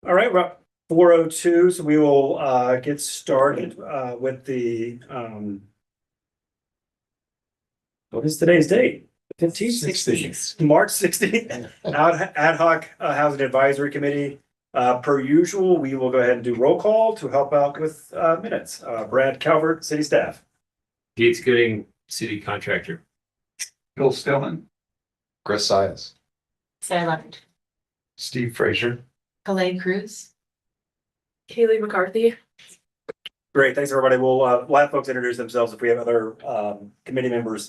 All right, we're at 4:02, so we will get started with the what is today's date? 15th? 16th. March 16th. Ad hoc Housing Advisory Committee. Per usual, we will go ahead and do roll call to help out with minutes. Brad Calvert, city staff. Gates Gooding, city contractor. Bill Stillman. Chris Sias. Sarah Levitt. Steve Frazier. Calais Cruz. Kaylee McCarthy. Great, thanks everybody. We'll have folks introduce themselves if we have other committee members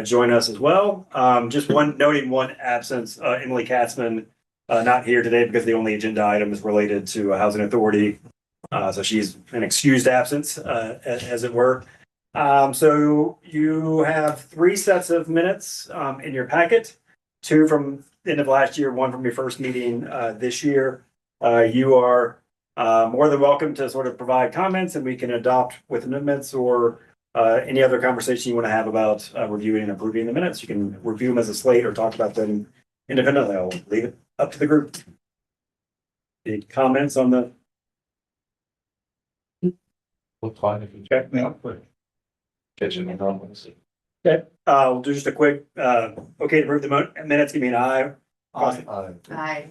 join us as well. Just noting one absence, Emily Katzman, not here today because the only agenda item is related to Housing Authority. So she's an excused absence, as it were. So you have 3 sets of minutes in your packet, 2 from the end of last year, 1 from your first meeting this year. You are more than welcome to sort of provide comments and we can adopt with amendments or any other conversation you want to have about reviewing and approving the minutes. You can review them as a slate or talk about them independently. I'll leave it up to the group. Any comments on the? We'll find if you Okay. Yeah, quick. Kitchen and comments. Okay, we'll do just a quick, okay, to approve the minutes, give me an eye. Aye.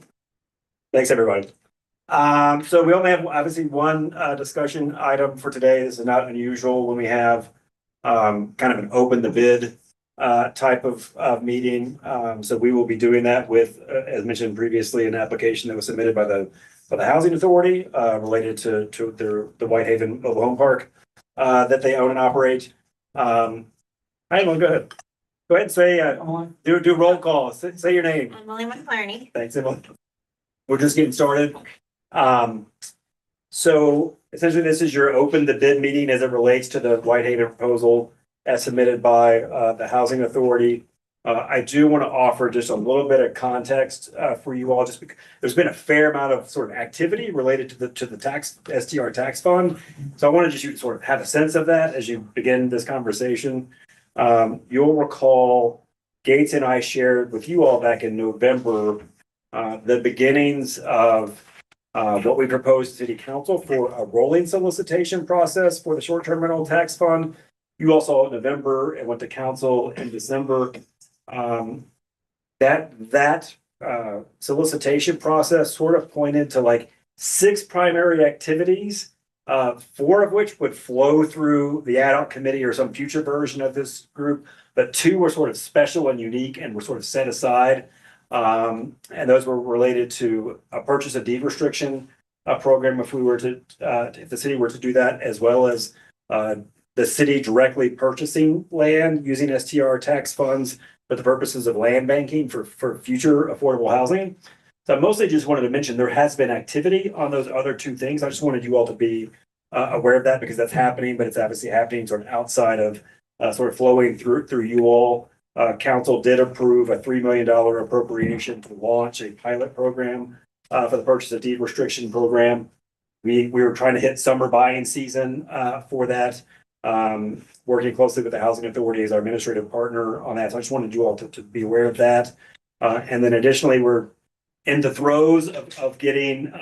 Thanks, everybody. So we only have obviously one discussion item for today. This is not unusual when we have kind of an open the bid type of meeting. So we will be doing that with, as mentioned previously, an application that was submitted by the Housing Authority related to the Whitehaven Mobile Home Park that they own and operate. Hi, Emily, go ahead. Go ahead and say, do roll call. Say your name. Emily McClarney. Thanks, Emily. We're just getting started. So essentially this is your open the bid meeting as it relates to the Whitehaven proposal as submitted by the Housing Authority. I do want to offer just a little bit of context for you all, just because there's been a fair amount of sort of activity related to the tax STR tax fund. So I wanted you to sort of have a sense of that as you begin this conversation. You'll recall Gates and I shared with you all back in November the beginnings of what we proposed to City Council for a rolling solicitation process for the short-term rental tax fund. You all saw it in November and went to council in December. That solicitation process sort of pointed to like 6 primary activities, 4 of which would flow through the ad hoc committee or some future version of this group, but 2 were sort of special and unique and were sort of set aside. And those were related to a purchase of deed restriction program if we were to if the city were to do that, as well as the city directly purchasing land using STR tax funds for the purposes of land banking for future affordable housing. So I mostly just wanted to mention there has been activity on those other 2 things. I just wanted you all to be aware of that because that's happening, but it's obviously happening sort of outside of sort of flowing through you all. Council did approve a $3 million appropriation to launch a pilot program for the purchase of deed restriction program. We were trying to hit summer buying season for that, working closely with the Housing Authority as our administrative partner on that. So I just wanted you all to be aware of that. And then additionally, we're in the throes of getting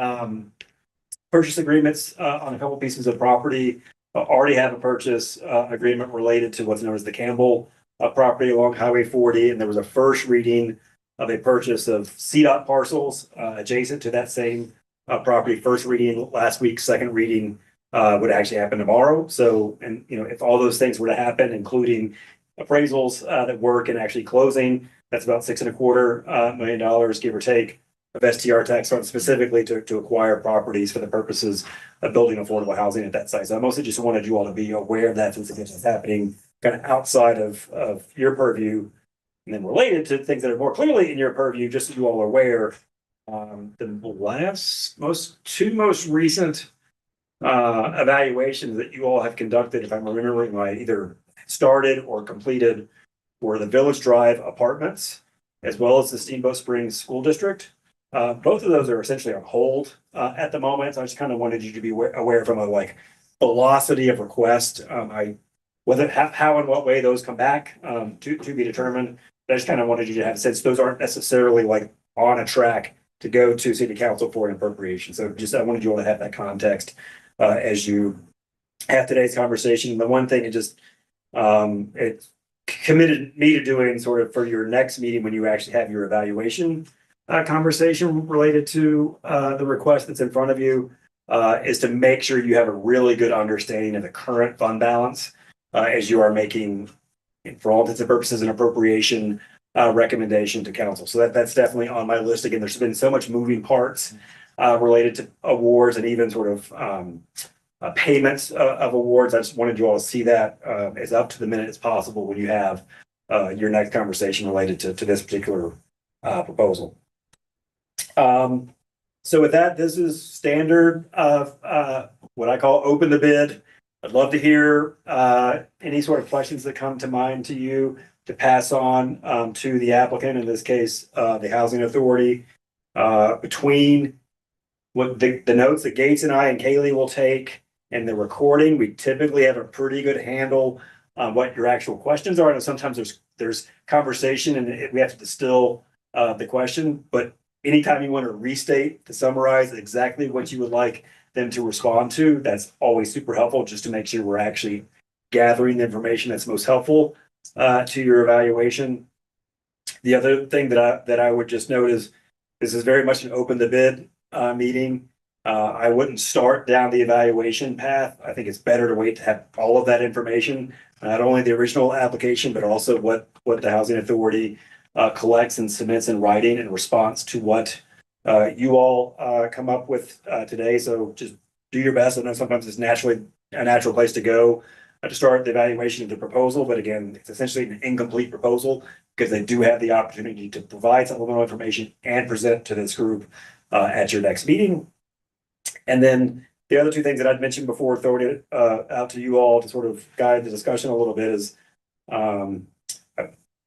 purchase agreements on a couple pieces of property. Already have a purchase agreement related to what's known as the Campbell property along Highway 40, and there was a first reading of a purchase of CDOT parcels adjacent to that same property. First reading last week, second reading would actually happen tomorrow. So, and you know, if all those things were to happen, including appraisals that work and actually closing, that's about $6.25 million, give or take, of STR tax funds specifically to acquire properties for the purposes of building affordable housing at that site. So I mostly just wanted you all to be aware of that since it's happening kind of outside of your purview, and then related to things that are more clearly in your purview, just so you all are aware. The 2 most recent evaluations that you all have conducted, if I'm remembering right, either started or completed, were the Village Drive apartments, as well as the Steamboat Springs School District. Both of those are essentially on hold at the moment. So I just kind of wanted you to be aware from a like velocity of request. Whether how and what way those come back to be determined. But I just kind of wanted you to have a sense those aren't necessarily like on a track to go to city council for an appropriation. So just, I wanted you all to have that context, as you have today's conversation. The one thing it committed me to doing sort of for your next meeting, when you actually have your evaluation conversation related to the request that's in front of you, is to make sure you have a really good understanding of the current fund balance as you are making, for all intents and purposes, an appropriation recommendation to council. So that's definitely on my list. Again, there's been so much moving parts related to awards and even sort of payments of awards. I just wanted you all to see that as up to the minute as possible when you have your next conversation related to this particular proposal. So with that, this is standard of what I call open the bid. I'd love to hear any sort of questions that come to mind to you to pass on to the applicant, in this case, the Housing Authority. Between what the notes that Gates and I and Kaylee will take and the recording, we typically have a pretty good handle on what your actual questions are. And sometimes there's conversation and we have to distill the question, but anytime you want to restate, to summarize exactly what you would like them to respond to, that's always super helpful, just to make sure we're actually gathering the information that's most helpful to your evaluation. The other thing that I would just note is this is very much an open the bid meeting. I wouldn't start down the evaluation path. I think it's better to wait to have all of that information, not only the original application, but also what the Housing Authority collects and submits in writing in response to what you all come up with today. So just do your best. I know sometimes it's naturally a natural place to go to start the evaluation of the proposal, but again, it's essentially an incomplete proposal because they do have the opportunity to provide supplemental information and present to this group at your next meeting. And then the other two things that I'd mentioned before, throwing it out to you all to sort of guide the discussion a little bit, is in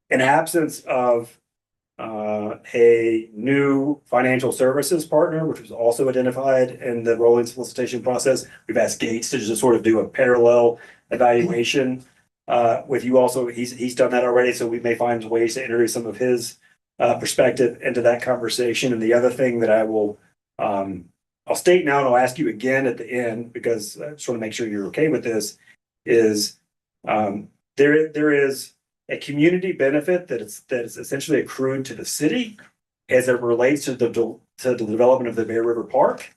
absence of a new financial services partner, which was also identified in the rolling solicitation process, we've asked Gates to just sort of do a parallel evaluation with you also. He's done that already, so we may find ways to introduce some of his perspective into that conversation. And the other thing that I'll state now, and I'll ask you again at the end, because I just want to make sure you're okay with this, is there is a community benefit that is essentially accrued to the city as it relates to the development of the Bear River Park.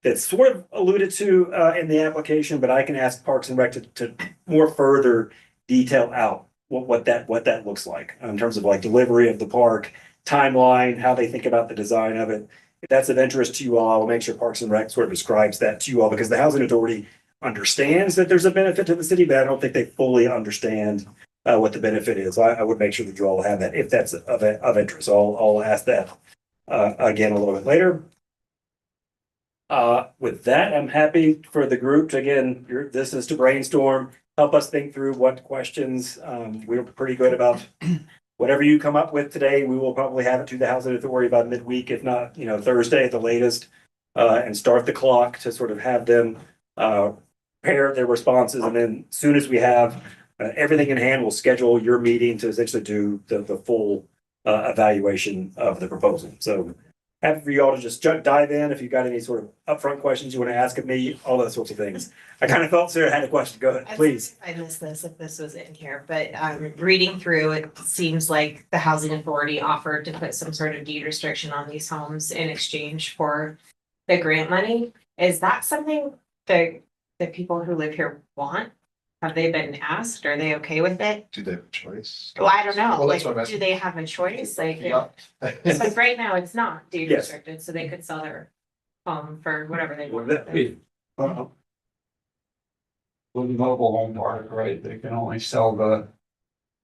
That's sort of alluded to in the application, but I can ask Parks and Rec to more further detail out what that looks like in terms of like delivery of the park, timeline, how they think about the design of it. If that's of interest to you all, I will make sure Parks and Rec sort of describes that to you all, because the Housing Authority understands that there's a benefit to the city, but I don't think they fully understand what the benefit is. I would make sure that you all have that if that's of interest. I'll ask that again a little bit later. With that, I'm happy for the group to, again, this is to brainstorm, help us think through what questions. We're pretty good about whatever you come up with today. We will probably have it to the Housing Authority about midweek, if not, Thursday at the latest, and start the clock to sort of have them prepare their responses. And then as soon as we have everything in hand, we'll schedule your meeting to essentially do the full evaluation of the proposal. So happy for you all to just dive in. If you've got any sort of upfront questions you want to ask of me, all those sorts of things. I kind of felt Sarah had a question. Go ahead, please. I missed this if this was in here, but reading through, it seems like the Housing Authority offered to put some sort of deed restriction on these homes in exchange for the grant money. Is that something that the people who live here want? Have they been asked? Are they okay with it? Do they have a choice? Well, I don't know. Well, Like, that's what I'm do they have a choice? Like, Yeah. so right now it's not deed Yes. restricted, so they could sell their home for whatever they want. Wait, Uh-oh. With mobile home park, right, they can only sell the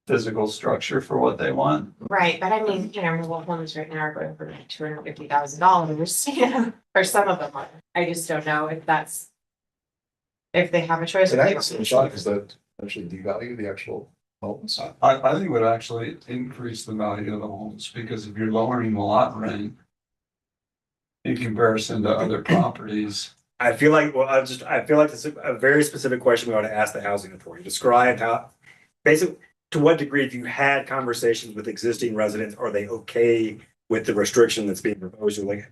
physical structure for what they want. Right, but I mean, mobile homes right now are going for $250,000, or some of them are. I just don't know if they have a choice. And I guess the shot is that actually devalue the actual homes. I think it would actually increase the value of the homes, because if you're lowering the lot rent in comparison to other properties. I feel like this is a very specific question we ought to ask the Housing Authority. Describe how, basically, to what degree, if you had conversations with existing residents, are they okay with the restriction that's being proposed, or like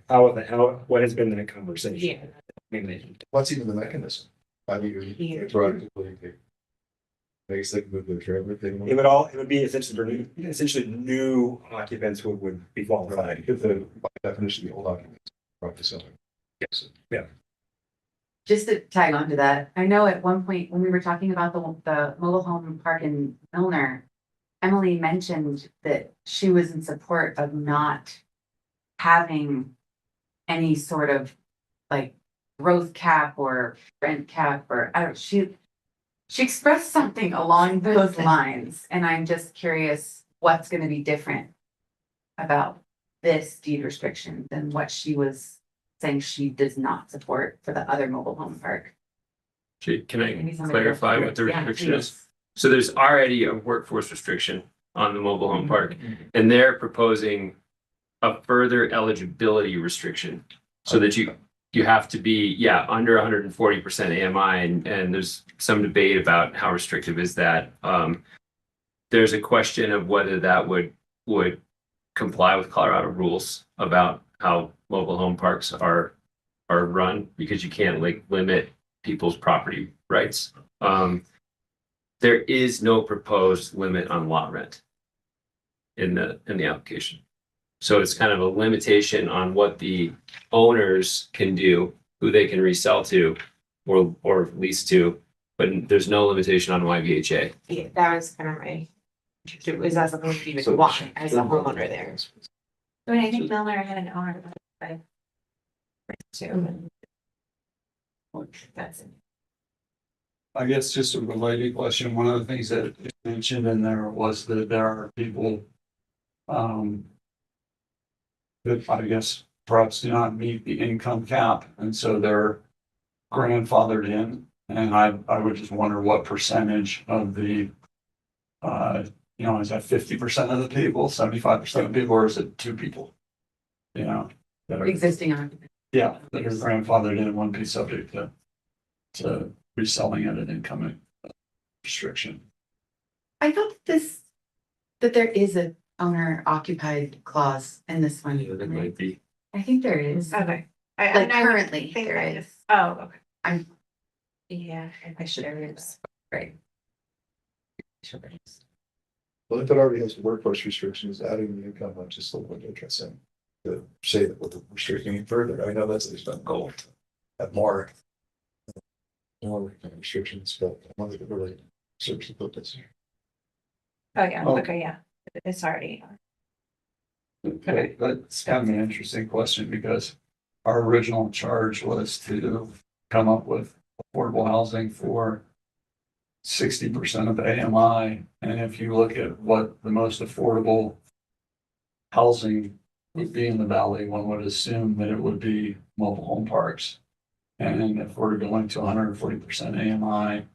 what has been that conversation? I mean, What's even the mechanism? How do you Yeah. proactively makes them move their trailer thing? it would be essentially new occupants would be qualified. Because by definition, the old occupants are probably selling. Yes. Yeah. Just to tag on to that, I know at one point when we were talking about the mobile home park in Milner, Emily mentioned that she was in support of not having any sort of like growth cap or rent cap or I don't, she expressed something along those lines, and I'm just curious what's gonna be different about this deed restriction than what she was saying she does not support for the other mobile home park. Can Maybe I somebody clarify else- what the Yeah, restriction is? please. So there's already a workforce restriction on the mobile home park, and they're proposing a further eligibility restriction. So that you have to be, yeah, under 140% AMI, and there's some debate about how restrictive is that. There's a question of whether that would comply with Colorado rules about how mobile home parks are run, because you can't like limit people's property rights. There is no proposed limit on lot rent in the application. So it's kind of a limitation on what the owners can do, who they can resell to or lease to, but there's no limitation on YVHA. Yeah, that was kind of my, was that something you would So- want as a homeowner there? I mean, I think Milner had an owner, but Too. That's it. I guess just a related question, one of the things that you mentioned in there was that there are people that I guess perhaps do not meet the income cap, and so they're grandfathered in. And I would just wonder what percentage of the, is that 50% of the people, 75% of the people, or is it 2 people? You know, that are, Existing occupant. yeah, that are grandfathered in and wouldn't be subject to reselling at an income restriction. I thought that there is a owner occupied clause in this one. There might be. I think there is. Okay. Like currently think there that is. Oh, okay. I'm- Yeah, I should have. Right. Well, if it already has workforce restrictions, adding the income, I'm just a little interesting to say that we're restricting it further. I know that's at least not goal. At more. More restrictions, but I wanted to really search the purpose. oh yeah, Oh. okay, yeah, it's already. Okay, that's kind of an interesting question because our original charge was to come up with affordable housing for 60% of AMI. And if you look at what the most affordable housing would be in the valley, one would assume that it would be mobile home parks. And if we're going to 140% AMI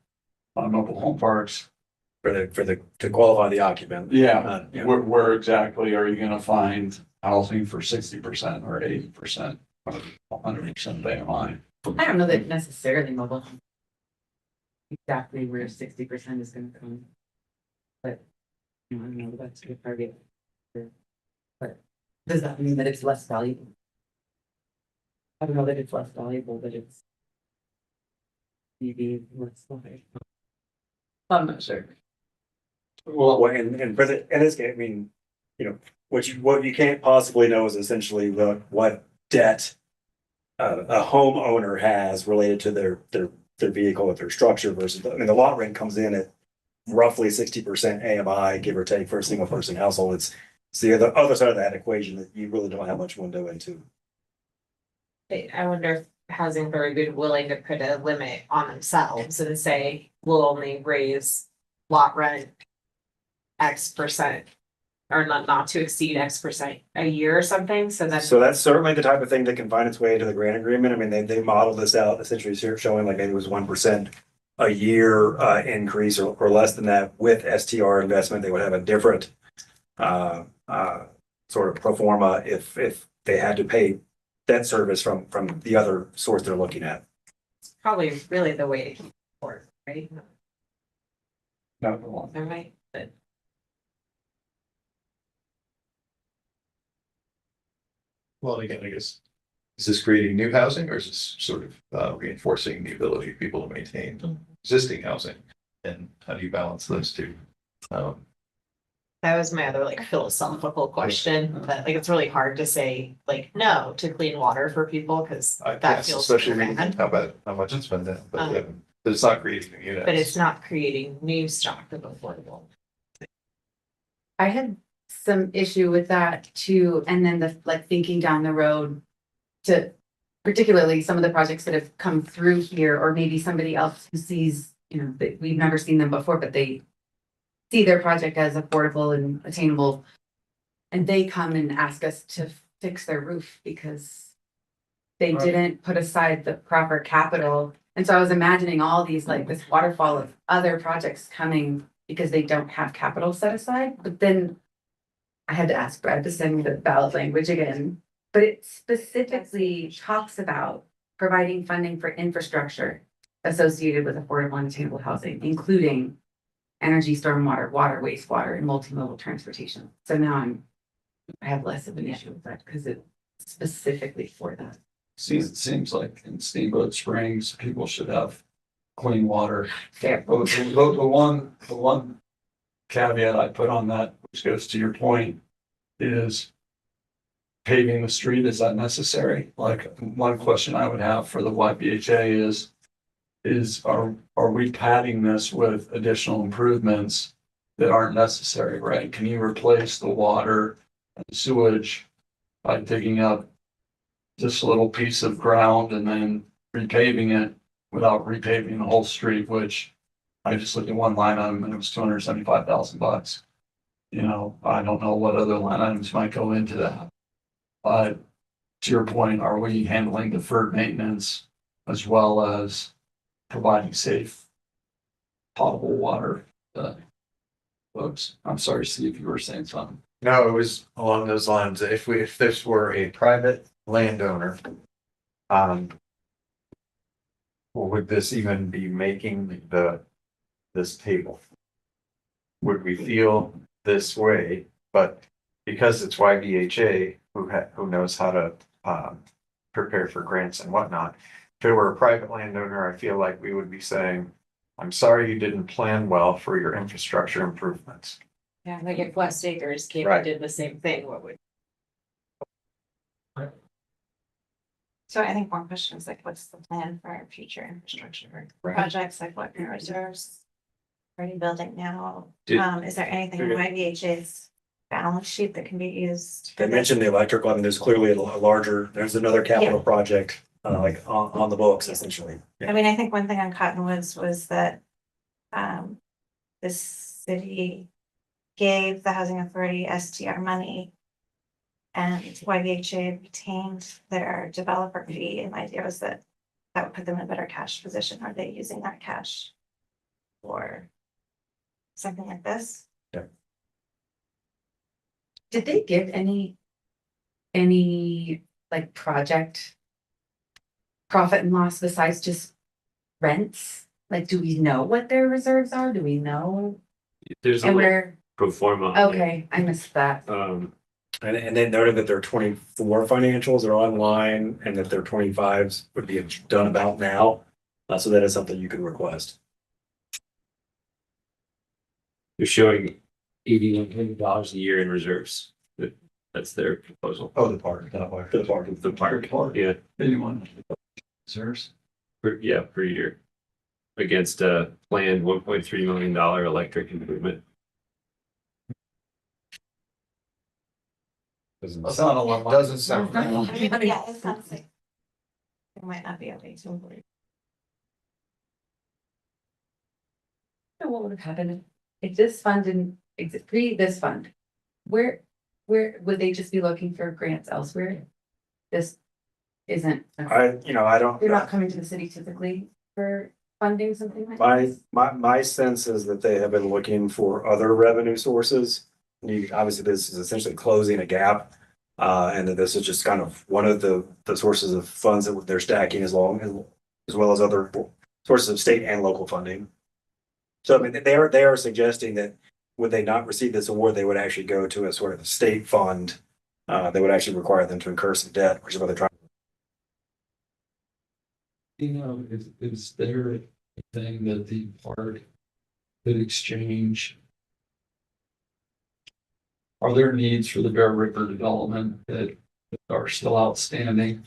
on mobile home parks, To qualify the occupant. yeah, Yeah. where exactly are you gonna find housing for 60% or 80% or 100% of AMI? I don't know that necessarily mobile. home exactly where 60% is gonna come. But, I don't know, that's a good target. But does that mean that it's less valuable? I don't know that it's less valuable, but it's maybe less valuable. I'm not sure. Well, and for in this case, I mean, what you can't possibly know is essentially what debt a homeowner has related to their vehicle, or their structure versus, I mean, the lot rent comes in at roughly 60% AMI, give or take, for a single person household. It's the other side of that equation that you really don't have much window into. I wonder if Housing Authority would be willing to put a limit on themselves and say, we'll only raise lot rent X%. Or not to exceed X% a year or something, so then. So that's certainly the type of thing that can find its way into the grant agreement. I mean, they modeled this out essentially showing like maybe it was 1% a year increase or less than that with STR investment. They would have a different sort of pro forma if they had to pay debt service from the other source they're looking at. Probably really the way to keep it, right? Not the one. All right, but Well, again, I guess, is this creating new housing or is this sort of reinforcing the ability of people to maintain existing housing? And how do you balance those two? That was my other like philosophical question, but like it's really hard to say like no to clean water for people because I that guess, feels especially bad. how much it's been down, but it's not creating new units. But it's not creating new stock of affordable. I had some issue with that too, and then the, like, thinking down the road to particularly some of the projects that have come through here, or maybe somebody else who sees, you know, that we've never seen them before, but they see their project as affordable and attainable. And they come and ask us to fix their roof because they Right. didn't put aside the proper capital. And so I was imagining all these, like this waterfall of other projects coming because they don't have capital set aside, but then I had to ask Brad to send me the ballot language again, but it specifically talks about providing funding for infrastructure associated with affordable and attainable housing, including energy, stormwater, water, wastewater, and multimodal transportation. So now I have less of an issue with that because it's specifically for that. It seems like in Steamboat Springs, people should have clean water. Fair. The one caveat I put on that, which goes to your point, is paving the street, is that necessary? Like, one question I would have for the YBHA is are we padding this with additional improvements that aren't necessary, right? Can you replace the water and sewage by digging up just a little piece of ground and then repaving it without repaving the whole street, which I just looked at one line item and it was $275,000. You know, I don't know what other line items might go into that. But to your point, are we handling deferred maintenance as well as providing safe potable water? Folks, I'm sorry, Steve, you were saying something. No, it was along those lines. If this were a private landowner, would this even be making this table? Would we feel this way? But because it's YBHA who knows how to prepare for grants and whatnot, if it were a private landowner, I feel like we would be saying, I'm sorry you didn't plan well for your infrastructure improvements. Yeah, like if West Acres came Right. and did the same thing, what would? So I think one question is like, what's the plan for our future infrastructure Right. projects, like what new reserves? Already building now, Did- is there anything in YVHA's balance sheet that can be used? for They this? mentioned the electrical, I mean, there's clearly a larger, there's another capital project, like on the books essentially. I mean, I think one thing on Cottonwoods was that the city gave the housing authority STR money. And YVHA retained their developer fee, and my idea was that would put them in a better cash position. Are they using that cash for something like this? Did they give any like project profit and loss besides just rents? Like, do we know what their reserves are? Do we know? There's a And little where, pro forma. on there. okay, I missed that. And they noted that their 24 financials are online and that their 25s would be done about now. So that is something you can request. They're showing $81 million a year in reserves. That's their proposal. Oh, the park, not why. For the park. The park, yeah, Anyone? Reserves? per year. Against a planned $1.3 million electric improvement. That's not a lot. Doesn't sound right. Yeah, it sounds like. It might not be okay to. What would have happened if this fund didn't exist, this fund? Where would they just be looking for grants elsewhere? This isn't, I don't. you're not coming to the city typically for funding something like My, this? my sense is that they have been looking for other revenue sources. Obviously, this is essentially closing a gap. And that this is just kind of one of the sources of funds that they're stacking as well as other sources of state and local funding. So I mean, they are suggesting that would they not receive this award, they would actually go to a sort of state fund that would actually require them to incur some debt, which is what they're trying. You know, is there a thing that the park could exchange? Are there needs for the Bear River development that are still outstanding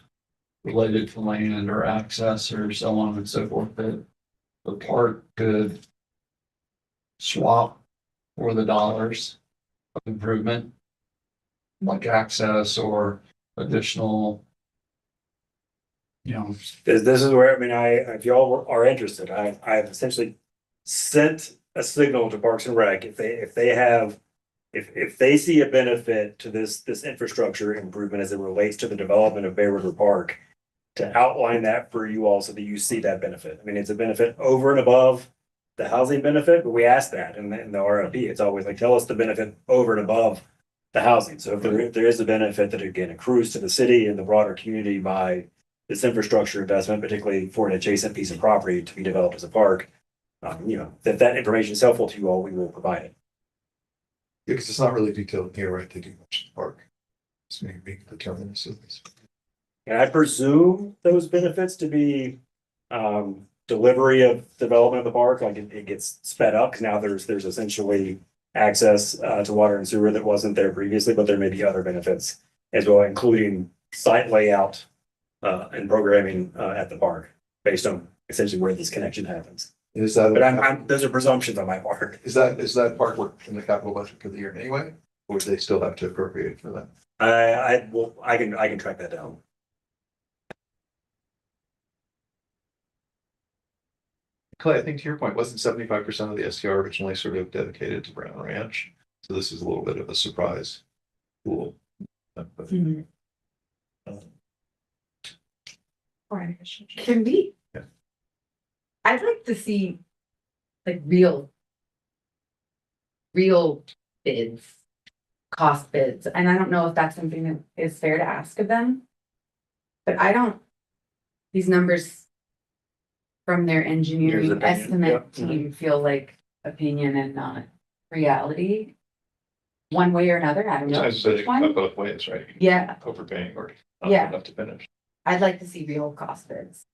related to land or access or so on and so forth that the park could swap for the dollars of improvement? Like access or additional, you know, This is where, I mean, if y'all are interested, I've essentially sent a signal to Parks and Rec, if they have. If they see a benefit to this infrastructure improvement as it relates to the development of Bear River Park. To outline that for you all so that you see that benefit. I mean, it's a benefit over and above the housing benefit, but we ask that in the RFP. It's always like, tell us the benefit over and above the housing. So if there is a benefit that again accrues to the city and the broader community by this infrastructure investment, particularly for an adjacent piece of property to be developed as a park, that information is helpful to you all, we will provide it. Because it's not really detailed here, right? They do much in the park. It's maybe being determined. So And I presume those benefits to be delivery of development of the park, like it gets sped up, because now there's essentially access to water and sewer that wasn't there previously, but there may be other benefits as well, including site layout and programming at the park based on essentially where this connection happens. is that, But those are presumptions on my part. is that park work in the capital budget for the year anyway? Or do they still have to appropriate for that? I can track that down. Clay, I think to your point, wasn't 75% of the STR originally sort of dedicated to Brown Ranch? So this is a little bit of a surprise pool. Can we? Yeah. I'd like to see like real bids, cost bids, and I don't know if that's something that is fair to ask of them. But these numbers from their engineering opinion, estimate yeah. team feel like opinion and not reality. One way or another, I don't know. Sometimes they which cut one. both ways, right? Yeah, Overpaying or not Yeah. enough to finish. I'd like to see real cost bids.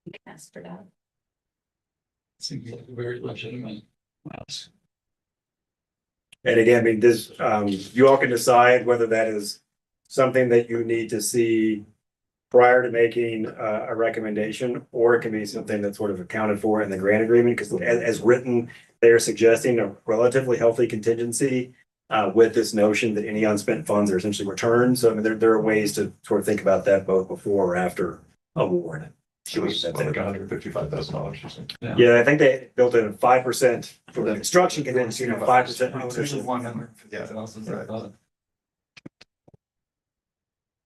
You can ask for that. seems like a very legitimate ask. And again, I mean, this, you all can decide whether that is something that you need to see prior to making a recommendation, or it can be something that's sort of accounted for in the grant agreement, because as written, they are suggesting a relatively healthy contingency with this notion that any unspent funds are essentially returned. So I mean, there are ways to sort of think about that both before or after award. It was like $155,000 or something. Yeah, I think they built in 5% for the construction contingency, 5% ownership. Right.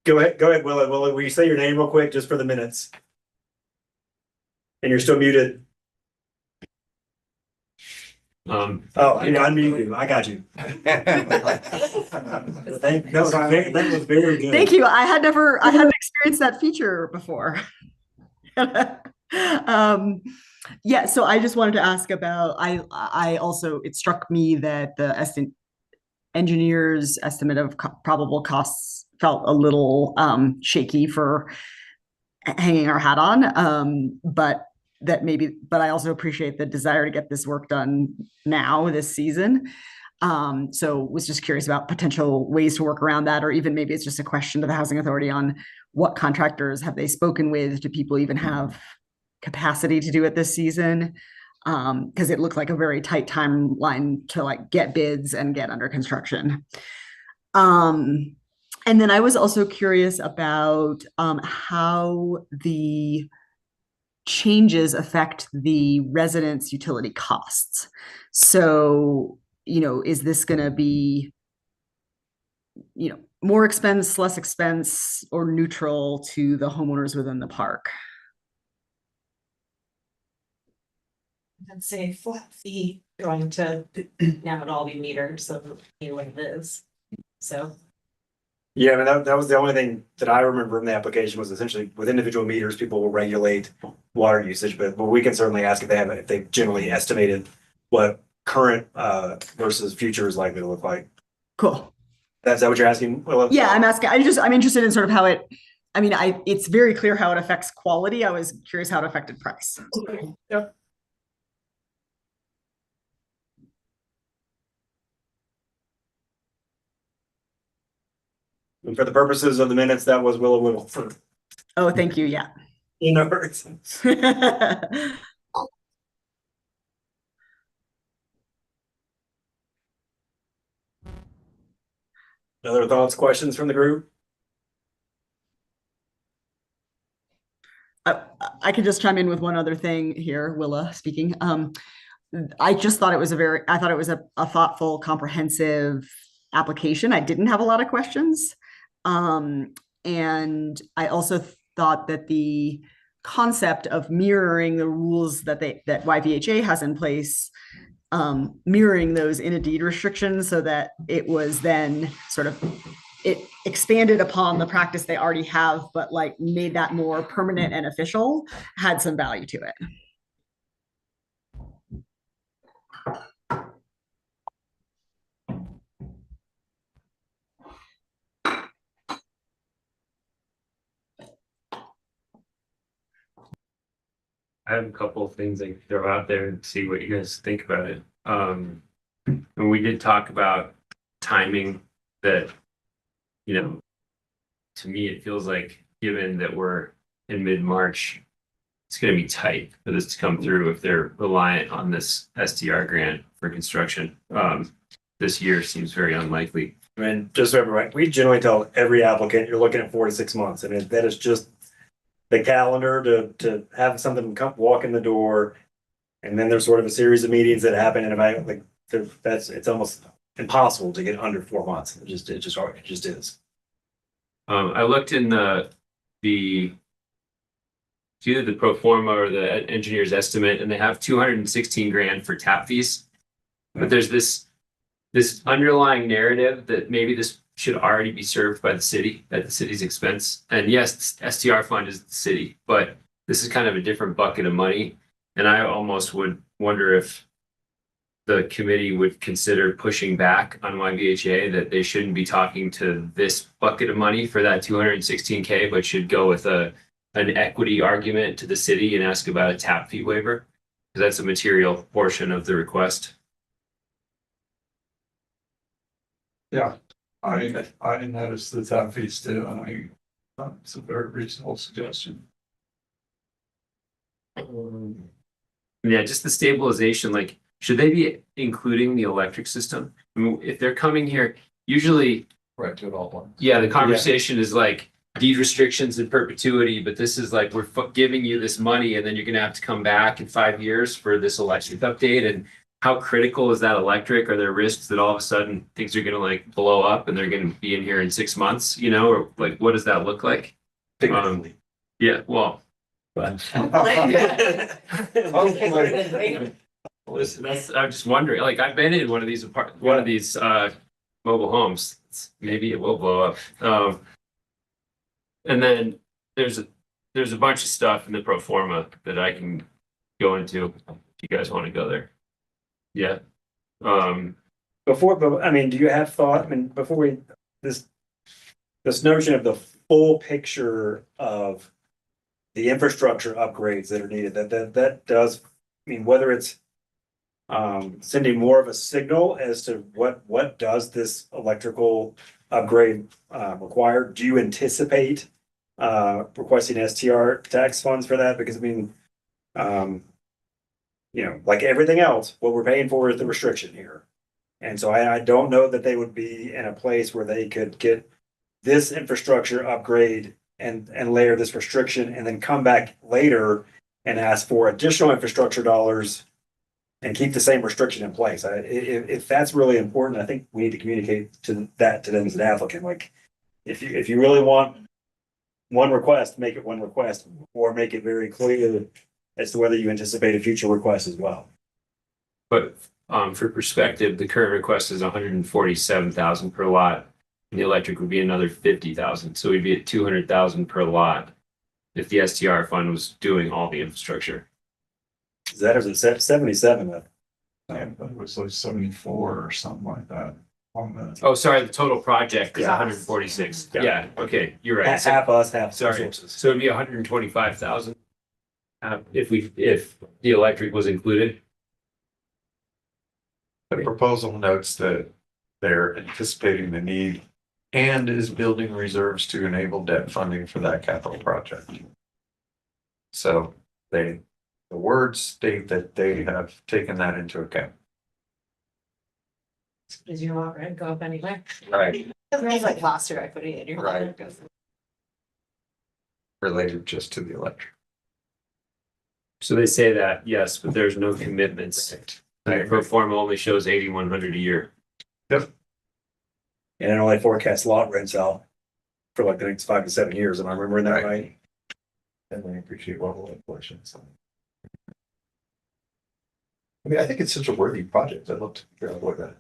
Go ahead, Willa. Will you say your name real quick, just for the minutes? And you're still muted. Oh, yeah, unmute you. I got you. That was very good. Thank you. I hadn't experienced that feature before. Yeah, so I just wanted to ask about, I also, it struck me that the engineer's estimate of probable costs felt a little shaky for hanging our hat on. But I also appreciate the desire to get this work done now, this season. So was just curious about potential ways to work around that, or even maybe it's just a question to the Housing Authority on what contractors have they spoken with? Do people even have capacity to do it this season? Because it looked like a very tight timeline to like get bids and get under construction. And then I was also curious about how the changes affect the residents' utility costs. So, is this going to be, more expense, less expense, or neutral to the homeowners within the park? I'd say flat fee going to now it'll all be metered, so it'll be what it is. So Yeah, I mean, that was the only thing that I remember in the application was essentially with individual meters, people will regulate water usage, but we can certainly ask if they've generally estimated what current versus future is likely to look like. Cool. That's that what you're asking? Willa? Yeah, I'm asking, I'm interested in sort of how it, it's very clear how it affects quality. I was curious how it affected price. Yep. And for the purposes of the minutes, that was Willa Whittle for, Oh, thank you, yeah. you know, it's- other thoughts, questions from the group? I could just chime in with one other thing here, Willa speaking. I just thought it was a thoughtful, comprehensive application. I didn't have a lot of questions. And I also thought that the concept of mirroring the rules that YVHA has in place, mirroring those in a deed restriction so that it was then sort of, it expanded upon the practice they already have, but like made that more permanent and official, had some value to it. I have a couple of things I can throw out there and see what you guys think about it. And we did talk about timing that, you know, to me, it feels like given that we're in mid-March, it's going to be tight for this to come through if they're reliant on this SDR grant for construction. This year seems very unlikely. I mean, just so everyone, we generally tell every applicant, you're looking at 4 to 6 months. I mean, that is just the calendar to have something come walk in the door. And then there's sort of a series of meetings that happen and like it's almost impossible to get under 4 months. It just is. I looked in it's either the pro forma or the engineer's estimate, and they have 216 grand for tap fees. But there's this underlying narrative that maybe this should already be served by the city at the city's expense. And yes, the STR fund is the city, but this is kind of a different bucket of money. And I almost would wonder if the committee would consider pushing back on YVHA that they shouldn't be talking to this bucket of money for that 216K, but should go with an equity argument to the city and ask about a tap fee waiver, because that's a material portion of the request. Yeah, I noticed the tap fees too, and I thought it's a very reasonable suggestion. Yeah, just the stabilization, like, should they be including the electric system? I mean, if they're coming here, usually, Right, do it all at once. yeah, the conversation is like deed restrictions in perpetuity, but this is like, we're giving you this money and then you're gonna have to come back in 5 years for this electric update. And how critical is that electric? Are there risks that all of a sudden things are gonna like blow up and they're gonna be in here in 6 months, you know, or like, what does that look like? Yeah, well. But listen, I'm just wondering, like, I've been in one of these mobile homes. Maybe it will blow up. And then there's a bunch of stuff in the pro forma that I can go into if you guys want to go there. Yeah. But I mean, do you have thought, I mean, before this notion of the full picture of the infrastructure upgrades that are needed, that does, I mean, whether it's sending more of a signal as to what does this electrical upgrade require? Do you anticipate requesting STR tax funds for that? Because I mean, you know, like everything else, what we're paying for is the restriction here. And so I don't know that they would be in a place where they could get this infrastructure upgrade and layer this restriction and then come back later and ask for additional infrastructure dollars and keep the same restriction in place. If that's really important, I think we need to communicate to them as an applicant. Like, if you really want one request, make it one request, or make it very clear as to whether you anticipate a future request as well. But for perspective, the current request is 147,000 per lot. And the electric would be another 50,000. So we'd be at 200,000 per lot if the STR fund was doing all the infrastructure. Is that or is it 77? It was like 74 or something like that. on the. Oh, sorry, the total project is Yeah. 146. Yeah. Yeah, okay, you're right. Half So- half us, half Sorry, sources. so it'd be 125,000. If the electric was included. The proposal notes that they're anticipating the need and is building reserves to enable debt funding for that capital project. So the words state that they have taken that into account. Does your lot rent go up anyway? Right. It's like lost your equity and your lot Right. rent goes. Related just to the electric. So they say that, yes, but there's no commitments. The pro forma only shows 8,100 a year. And it only forecasts lot rents out for like the next 5 to 7 years. Am I remembering that right? And we appreciate level of inflation. So. I mean, I think it's such a worthy project. I'd love to figure out what that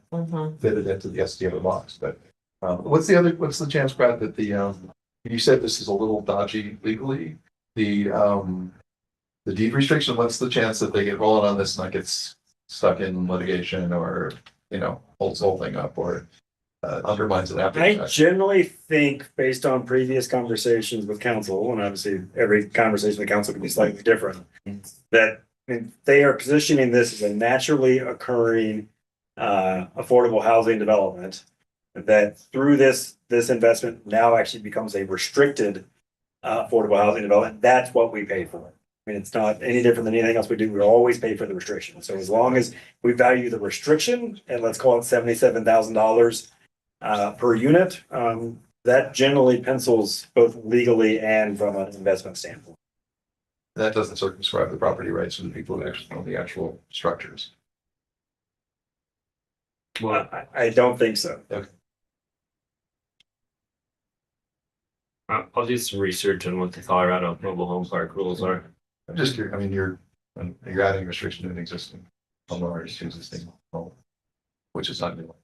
fitted into the SDR box, but what's the chance, Brad, that you said this is a little dodgy legally, the deed restriction, what's the chance that they get rolling on this and not gets stuck in litigation or, holds the whole thing up or undermines it after? I generally think, based on previous conversations with council, and obviously every conversation with council can be slightly different, that they are positioning this as a naturally occurring affordable housing development, that through this investment now actually becomes a restricted affordable housing development. That's what we pay for. I mean, it's not any different than anything else we do. We always pay for the restriction. So as long as we value the restriction, and let's call it $77,000 per unit, that generally pencils both legally and from an investment standpoint. That doesn't circumscribe the property rights of the people who actually own the actual structures. Well, I don't think so. I'll do some research on what the Colorado mobile home park rules are. I'm just curious, I mean, you're adding restriction to an existing homeowner to existing home, which is not new.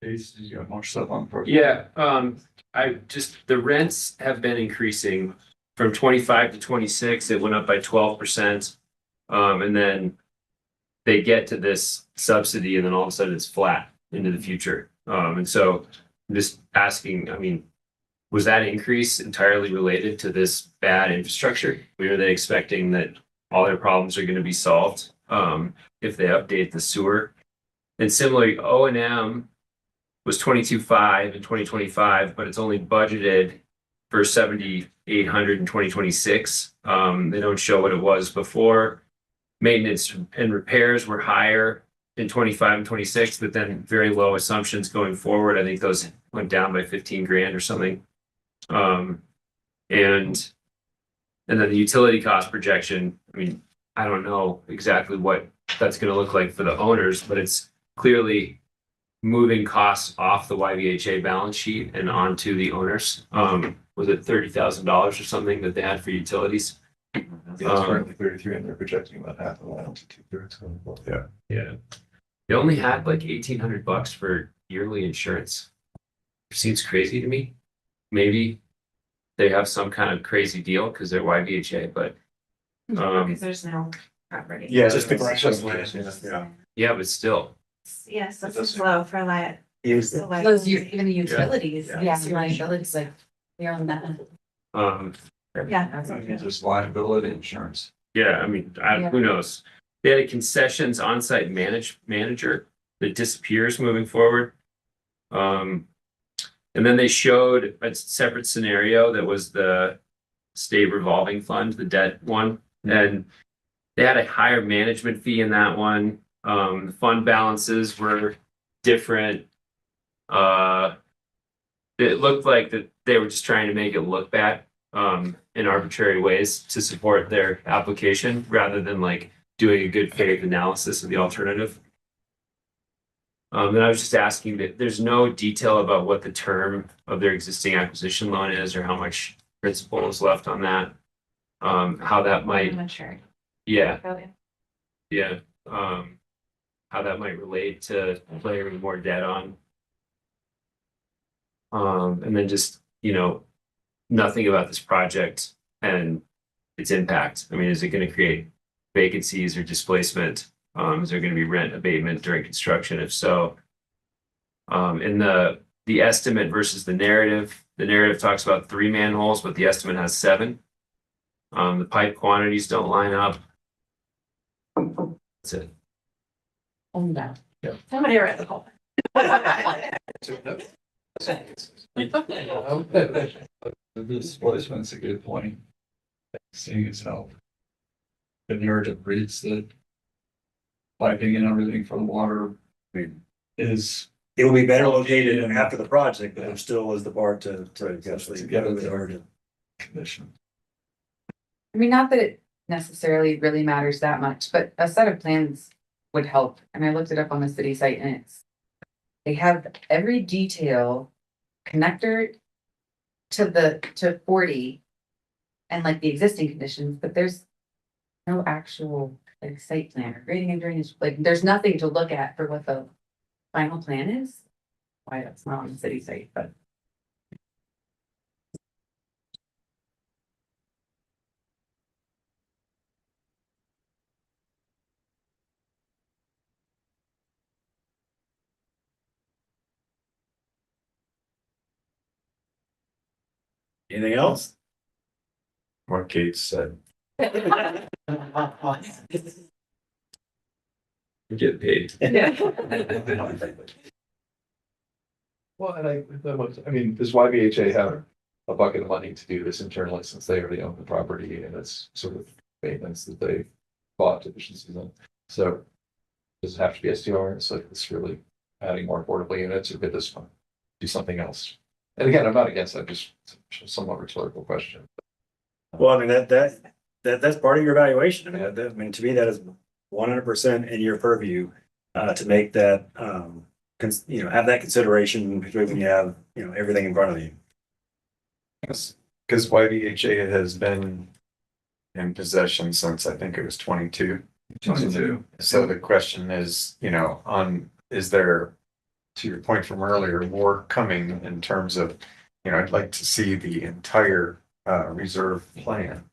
You got more stuff on. Yeah, the rents have been increasing from 25 to 26. It went up by 12%. And then they get to this subsidy and then all of a sudden it's flat into the future. And so I'm just asking, I mean, was that increase entirely related to this bad infrastructure? Were they expecting that all their problems are going to be solved if they update the sewer? And similarly, O&M was 22.5 in 2025, but it's only budgeted for 7,800 in 2026. They don't show what it was before. Maintenance and repairs were higher in 25 and 26, but then very low assumptions going forward. I think those went down by 15 grand or something. And then the utility cost projection, I mean, I don't know exactly what that's going to look like for the owners, but it's clearly moving costs off the YVHA balance sheet and onto the owners. Was it $30,000 or something that they had for utilities? Yeah, it's currently 33 and they're projecting about half of that to 2/3. Yeah. Yeah. They only had like $1,800 for yearly insurance. Seems crazy to me. Maybe they have some kind of crazy deal because they're YVHA, but Because there's no property. Yeah, Just the it's ground. just land, yeah. yeah, but still. Yes, this does is seem- low for that. Use Those, even the utilities, Yeah. yeah, utilities, like, they're on that. Yeah. Just liability insurance. Yeah, I mean, who knows? They had a concessions on-site manager that disappears moving forward. And then they showed a separate scenario that was the state revolving fund, the debt one. And they had a higher management fee in that one. The fund balances were different. It looked like that they were just trying to make it look bad in arbitrary ways to support their application rather than like doing a good faith analysis of the alternative. And I was just asking that there's no detail about what the term of their existing acquisition loan is or how much principal is left on that. How that might, I'm not sure. yeah, yeah. How that might relate to layering more debt on. And then just, nothing about this project and its impact. I mean, is it going to create vacancies or displacement? Is there gonna be rent abatement during construction? If so, in the estimate versus the narrative talks about 3 manholes, but the estimate has 7. The pipe quantities don't line up. That's it. Somebody read the whole. The displacement's a good point. Seeing as how the narrative reads that piping and everything for the water is It will be better located after the project, but there still is the part to actually get it started. condition. I mean, not that it necessarily really matters that much, but a set of plans would help. And I looked it up on the city site and they have every detail connector to 40 and like the existing conditions, but there's no actual like site plan or grading and drainage. Like there's nothing to look at for what the final plan is. Why that's not on the city site, but Anything else? What Kate said. We get paid. Well, and I mean, does YBHA have a bucket of money to do this internally since they already own the property and it's sort of maintenance that they bought deficiencies in? So does it have to be STR? It's like it's really adding more affordable units, or could this one do something else? And again, I'm not against that, just somewhat rhetorical question. Well, I mean, that's part of your evaluation. I mean, to me, that is 100% in your purview, to make that, have that consideration, particularly when you have, everything in front of you. Because YBHA has been in possession since I think it was 22. 22. So the question is, is there, to your point from earlier, more coming in terms of, I'd like to see the entire reserve plan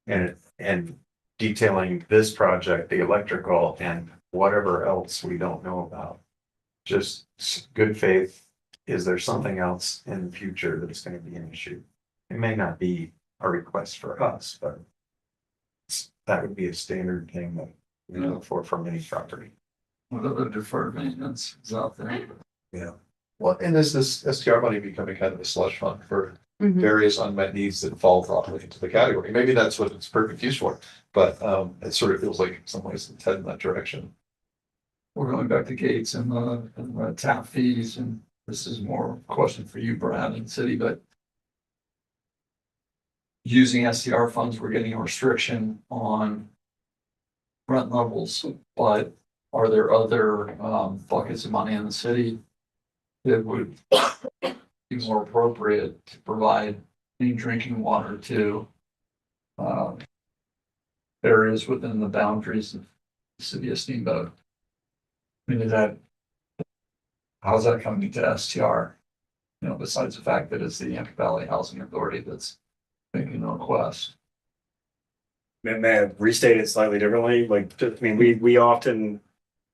and detailing this project, the electrical, and whatever else we don't know about. Just good faith. Is there something else in the future that's going to be an issue? It may not be a request for us, but that would be a standard thing that we look for from any property. What other deferred maintenance is out there? Yeah. Well, and is this STR money becoming kind of a slush fund for various unmet needs that fall properly into the category? Maybe that's what it's perfect use for, but it sort of feels like in some ways it's heading in that direction. We're going back to Gates and the tap fees, and this is more a question for you, Brad, and city, but using STR funds, we're getting a restriction on rent levels, but are there other buckets of money in the city that would be more appropriate to provide clean drinking water to areas within the boundaries of the city of Steamboat? I mean, how's that coming to STR? Besides the fact that it's the Yankee Valley Housing Authority that's making the request. May I restate it slightly differently? We often,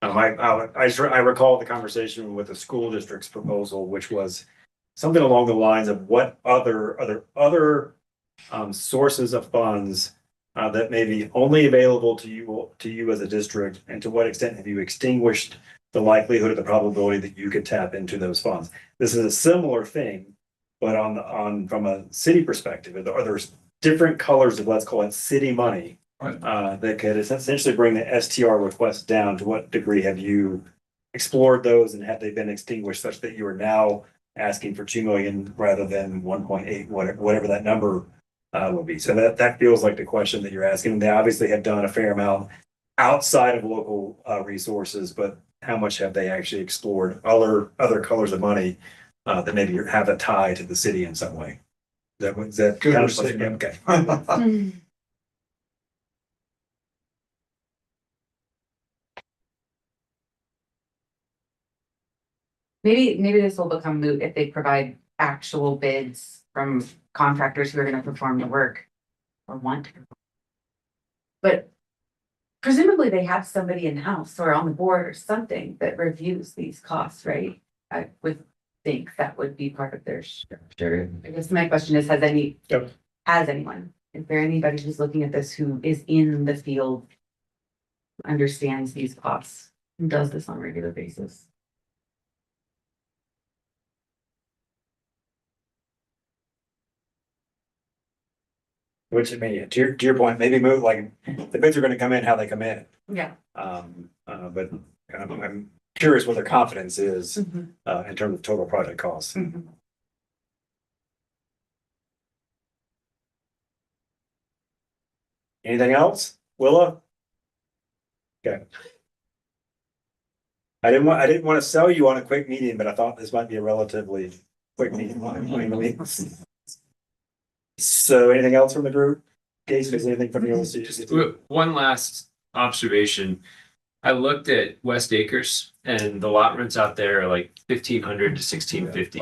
I recall the conversation with the school district's proposal, which was something along the lines of what other sources of funds that may be only available to you as a district, and to what extent have you extinguished the likelihood or the probability that you could tap into those funds? This is a similar thing, but from a city perspective, are there different colors of, let's call it, city money, Right. that could essentially bring the STR request down? To what degree have you explored those, and have they been extinguished such that you are now asking for 2 million rather than 1.8, whatever that number would be? So that feels like the question that you're asking. They obviously have done a fair amount outside of local resources, but how much have they actually explored other colors of money that maybe have a tie to the city in some way? Is that Good kind of statement. okay? maybe this will become moot if they provide actual bids from contractors who are gonna perform the work or want to. But presumably they have somebody in-house or on the board or something that reviews these costs, right? I would think that would be part of their structure. I guess my question is, Yep. has anyone, is there anybody who's looking at this who is in the field, understands these costs, and does this on a regular basis? Which, I mean, to your point, maybe move, like, the bids are gonna come in how they come in. Yeah. But I'm curious what their confidence is, in terms of total project costs. Anything else? Willa? Okay. I didn't want to sell you on a quick meeting, but I thought this might be a relatively quick meeting. So anything else from the group? Casey, is anything from you? One last observation. I looked at West Acres and the lot rents out there are like 1,500 to 1,650.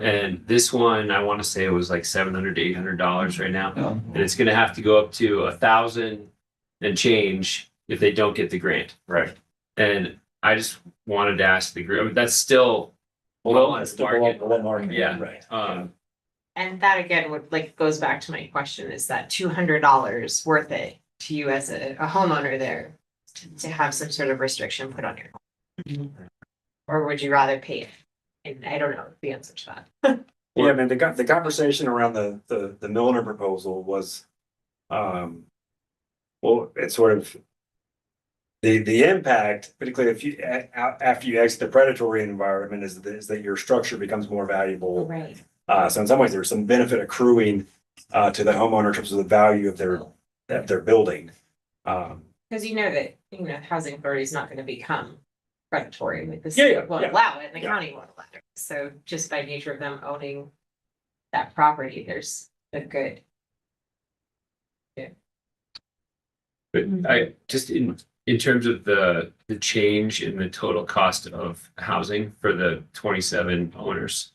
And this one, I want to say it was like $700 to $800 right now. Yeah. And it's gonna have to go up to 1,000 and change if they don't get the grant. Right. And I just wanted to ask the group, I mean, that's still Well, on it's the still market. below market. Yeah. Right. And that again would like goes back to my question, is that $200 worth it to you as a homeowner there to have some sort of restriction put on your home? Or would you rather pay it? And I don't know the answer to that. Yeah, I mean, the conversation around the Milner proposal was, well, it's sort of the impact, particularly if you, after you exit the predatory environment, is that your structure becomes more valuable. Right. So in some ways, there's some benefit accruing to the homeowner in terms of the value of their building. Because you know that, housing authority is not gonna become predatory, like the Yeah, city yeah, won't yeah. allow it, and the Yeah. county won't allow it. So just by nature of them owning that property, there's a good. But I just in terms of the change in the total cost of housing for the 27 owners,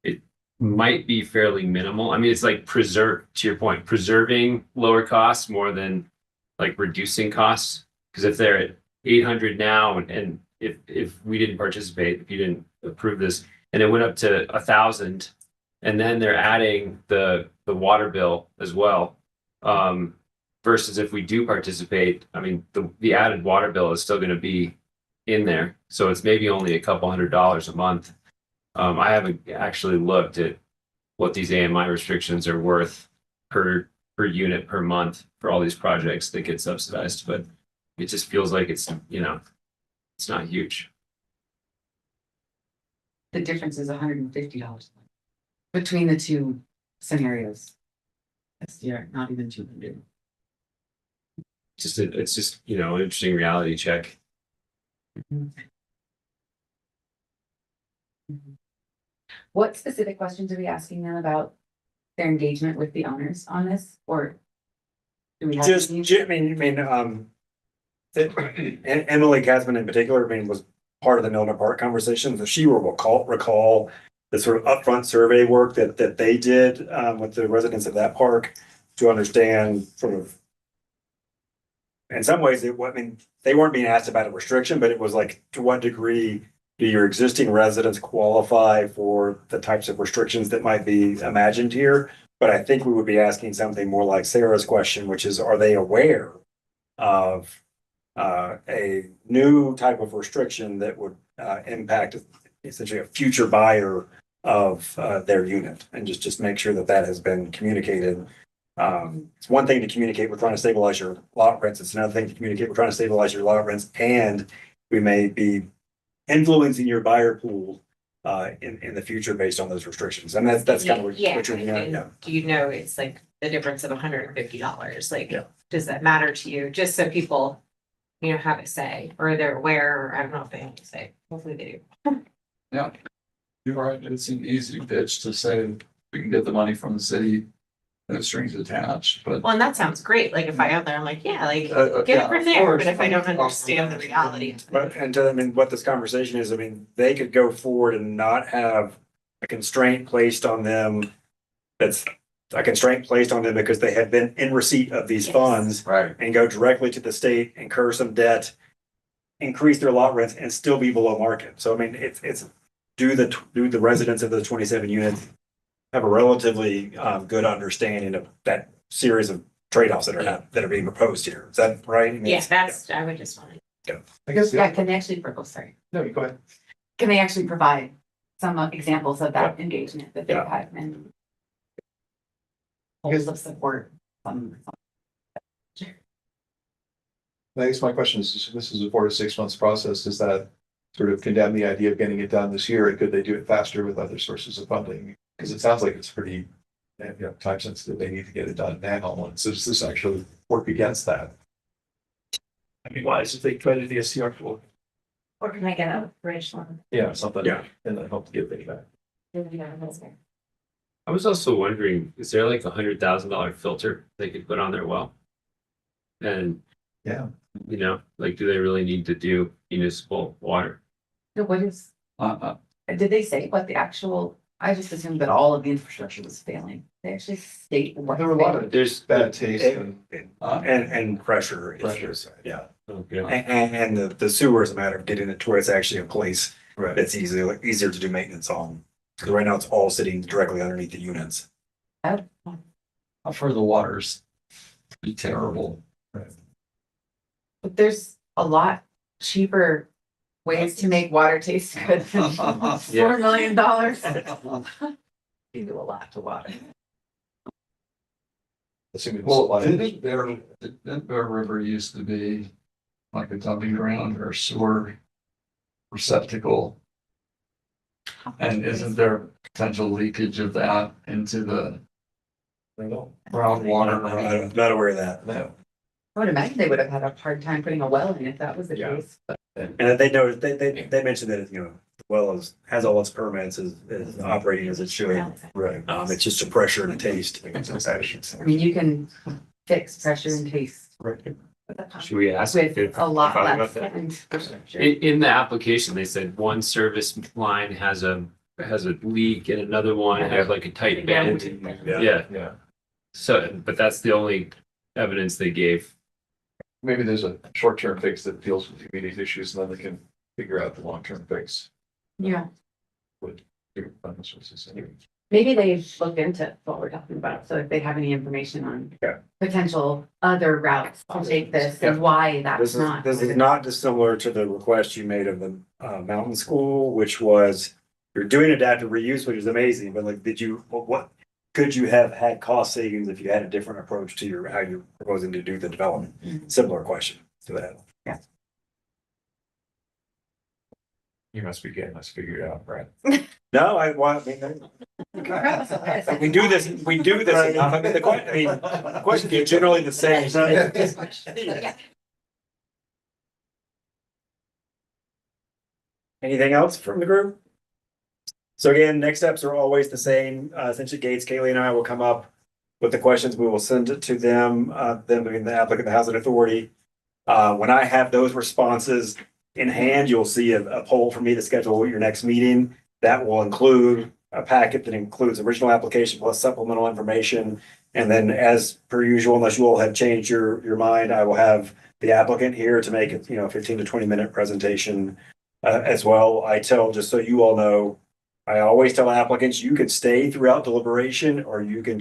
it might be fairly minimal. I mean, it's like to your point, preserving lower costs more than like reducing costs. Because if they're at 800 now, and if we didn't participate, if you didn't approve this, and it went up to 1,000, and then they're adding the water bill as well. Versus if we do participate, I mean, the added water bill is still gonna be in there, so it's maybe only a couple $100 a month. I haven't actually looked at what these AMI restrictions are worth per unit per month for all these projects that get subsidized, but it just feels like it's not huge. The difference is $150 between the two scenarios. SDR, not even 200. It's just, an interesting reality check. What specific questions are we asking them about their engagement with the owners on this, or? Do we have? Just, any? Emily Katzman in particular, was part of the Milner Park conversation, so she will recall the sort of upfront survey work that they did with the residents of that park to understand sort of. In some ways, they weren't being asked about a restriction, but it was like, to what degree do your existing residents qualify for the types of restrictions that might be imagined here? But I think we would be asking something more like Sarah's question, which is, are they aware of a new type of restriction that would impact essentially a future buyer of their unit, and just make sure that has been communicated. It's one thing to communicate, we're trying to stabilize your lot rents. It's another thing to communicate, we're trying to stabilize your lot rents, and we may be influencing your buyer pool in the future based on those restrictions. And that's kind of what you're, Do you know it's like the difference of $150? Like, Yeah. does that matter to you? Just so people, have a say, or they're aware, or I don't know if they have to say. Hopefully they do. Yeah. You're right, it's an easy pitch to say we can get the money from the city, no strings attached, but. Well, and that sounds great. Like if I out there, I'm like, yeah, like Yeah, get it of from there. course. But if I don't understand the reality, But, what this conversation is, they could go forward and not have a constraint placed on them that's a constraint placed on them because they had been in receipt of these Yes. funds Right. and go directly to the state, incur some debt, increase their lot rents and still be below market. So I mean, it's, do the residents of the 27 units have a relatively good understanding of that series of trade-offs that are being proposed here. Is that right? I mean, Yeah, it's- I would just want to. I guess, Yeah, can they actually, oh, sorry, no, you go ahead. can they actually provide some examples of that engagement that they've Yeah. had and holes of support? I guess my question is, this is a 4 to 6 months process. Does that sort of condemn the idea of getting it done this year? And could they do it faster with other sources of funding? Because it sounds like it's pretty, time sensitive. They need to get it done now. And so does this actually work against that? I mean, why is if they try to do the STR for? Or can I get a bridge loan? Yeah, something. Yeah. And then help to get it back. I was also wondering, is there like $100,000 filter they could put on their well? And, Yeah. you know, like, do they really need to do municipal water? So what is, did they say what the actual, I just assumed that all of the infrastructure was failing. They actually state what. There were a lot of There's, bad taste and And pressure pressure. issues. Yeah. okay. And the sewer is a matter of getting it to where it's actually a place Right. that's easier to do maintenance on. Because right now it's all sitting directly underneath the units. I've heard the water's be terrible. But there's a lot cheaper ways to make water taste good than $4 million. You do a lot to water. Assuming. Well, didn't Bear River used to be like a dumping ground or sewer receptacle? And isn't there potential leakage of that into the groundwater? I'm not aware of that. No. I would imagine they would have had a hard time putting a well in if that was the Yeah. case. But And they know, they mentioned that, you know, the well has all its permits, is operating as it should. Right. It's just a pressure and a taste. I mean, you can fix pressure and taste Should we ask? with if- a lot about less that? infrastructure. In the application, they said one service line has a leak and another one have like a tight bend. Yeah, Yeah. so, but that's the only evidence they gave. Maybe there's a short-term fix that deals with immediate issues and then they can figure out the long-term fix. Yeah, With different funding sources. maybe they've looked into what we're talking about, so if they have any information on Yeah. potential other routes to take this and why that's not. This is not dissimilar to the request you made of the mountain school, which was, you're doing adaptive reuse, which is amazing, but like, what could you have had cost savings if you had a different approach to how you're proposing to do the development? Similar question to that. You must be getting us figured out, right? No, I mean, we do this enough. I mean, the question is generally the same. Anything else from the group? So again, next steps are always the same. Essentially, Gates, Kaylee and I will come up with the questions. We will send it to them, them being the applicant, the housing authority. When I have those responses in hand, you'll see a poll for me to schedule your next meeting. That will include a packet that includes original application plus supplemental information. And then as per usual, unless you all have changed your mind, I will have the applicant here to make it, 15 to 20-minute presentation as well. I tell, just so you all know, I always tell applicants, you can stay throughout deliberation or you can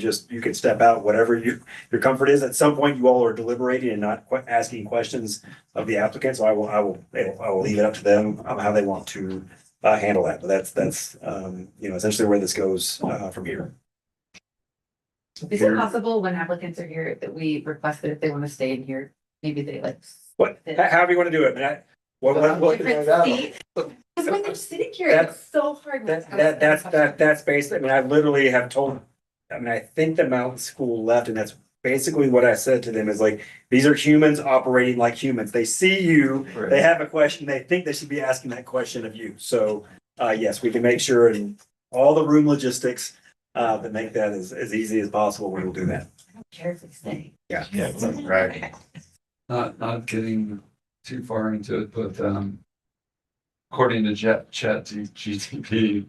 step out, whatever your comfort is. At some point, you all are deliberating and not asking questions of the applicant. So I will leave it up to them how they want to handle that. But that's essentially where this goes from here. Is it possible when applicants are here that we request that if they want to stay in here, maybe they like. However you want to do it. Different seats? Because when they're sitting here, it's so hard. That's basically, I literally have told, I think the mountain school left and that's basically what I said to them is like, these are humans operating like humans. They see you, they have a question, they think they should be asking that question of you. So, yes, we can make sure and all the room logistics that make that as easy as possible. We will do that. I don't care if they stay. Yeah. Right. Not getting too far into it, but according to Chat GTP,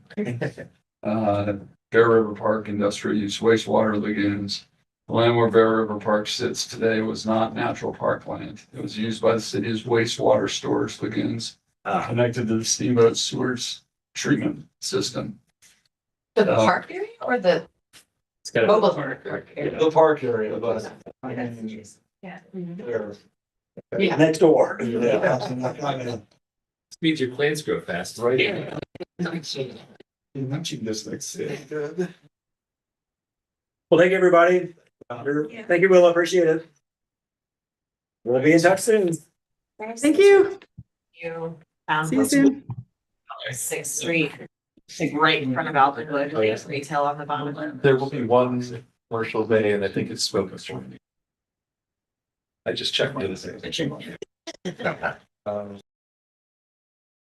Bear River Park industrial use wastewater lagoons. The land where Bear River Park sits today was not natural parkland. It was used by the city as wastewater storage lagoons connected to the steamboat sewers treatment system. The park area or the It's got mobile a home park area? The park area, but. Yeah. There. Yeah. Next door. Yeah. means your plants grow fast. Right. You mentioned this next. Well, thank you, everybody. Thank you, Will. Appreciate it. We'll be in touch soon. Thank you. You See you soon. 6th Street, like right in front of Alpenwood, there's retail on the bottom. There will be one commercial bay and I think it's spoken for. I just checked it.